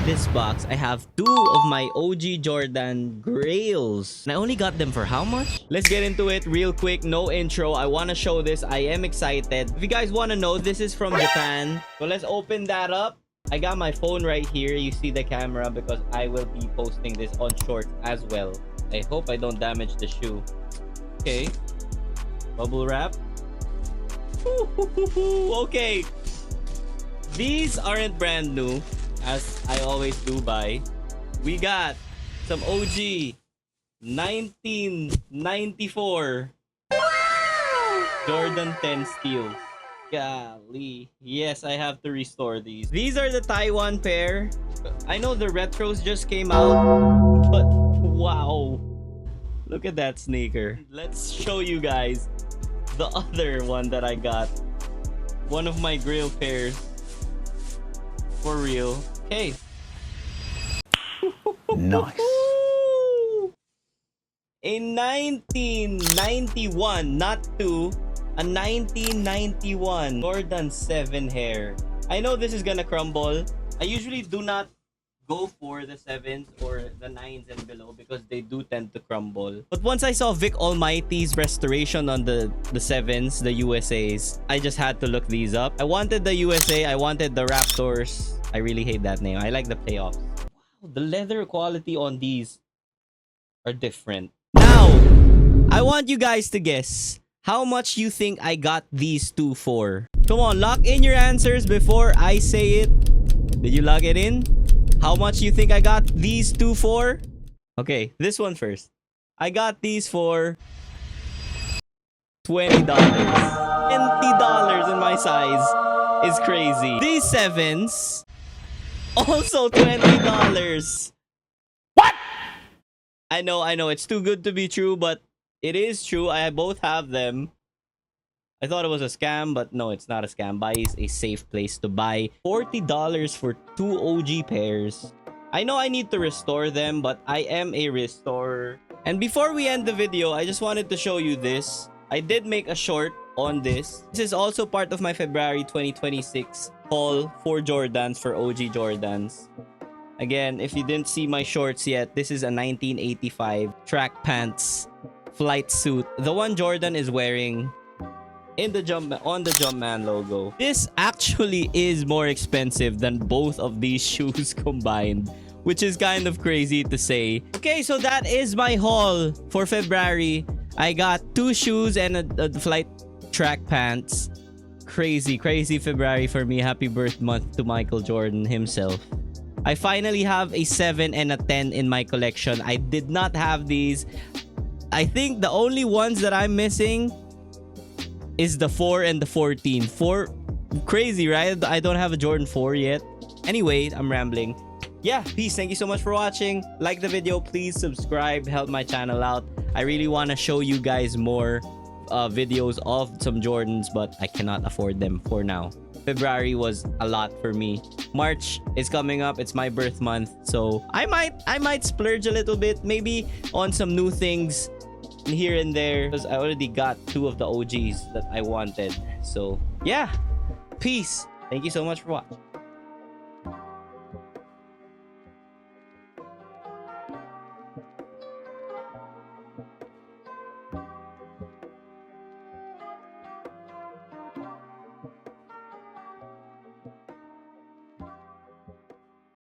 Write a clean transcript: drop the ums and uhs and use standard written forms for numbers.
this box, I have 2 of my OG Jordan Grails. And I only got them for how much? Let's get into it real quick. No intro. I want to show this. I am excited. If you guys want to know, this is from Japan. So let's open that up. I got my phone right here. You see the camera because I will be posting this on shorts as well. I hope I don't damage the shoe. Okay. Bubble wrap. Okay. These aren't brand new, as I always do buy. We got some OG 1994 Jordan 10 steels. Golly. Yes, I have to restore these. These are the Taiwan pair. I know the retros just came out, but wow. Look at that sneaker. Let's show you guys the other one that I got. One of my Grail pairs. For real. Okay. Nice. A 1991, not 2. A 1991 Jordan 7 hair. I know this is gonna crumble. I usually do not go for the 7s or the 9s and below because they do tend to crumble. But once I saw Vic Almighty's restoration on the 7s, the USAs, I just had to look these up. I wanted the USA. I wanted the Raptors. I really hate that name. I like the playoffs. Wow, the leather quality on these are different. Now, I want you guys to guess how much you think I got these 2 for. Come on, lock in your answers before I say it. Did you lock it in? How much you think I got these 2 for? Okay, this one first. I got these for $20. $20 in my size is crazy. These 7s, also $20. What? I know, it's too good to be true, but it is true. I both have them. I thought it was a scam, but no, it's not a scam. Buy is a safe place to buy. $40 for 2 OG pairs. I know I need to restore them, but I am a restorer. And before we end the video, I just wanted to show you this. I did make a short on this. This is also part of my February 2026 haul for Jordans, for OG Jordans. Again, if you didn't see my shorts yet, this is a 1985 track pants flight suit. The one Jordan is wearing in the on the Jumpman logo. This actually is more expensive than both of these shoes combined, which is kind of crazy to say. Okay, so that is my haul for February. I got 2 shoes and a flight track pants. Crazy February for me. Happy birth month to Michael Jordan himself. I finally have a 7 and a 10 in my collection. I did not have these. I think the only ones that I'm missing is the 4 and the 14. 4, crazy, right? I don't have a Jordan 4 yet. Anyway, I'm rambling. Yeah, peace. Thank you so much for watching. Like the video, please subscribe, help my channel out. I really want to show you guys more videos of some Jordans, but I cannot afford them for now. February was a lot for me. March is coming up. It's my birth month, so I might splurge a little bit, maybe on some new things here and there, because I already got 2 of the OGs that I wanted. So yeah, peace. Thank you so much for watching.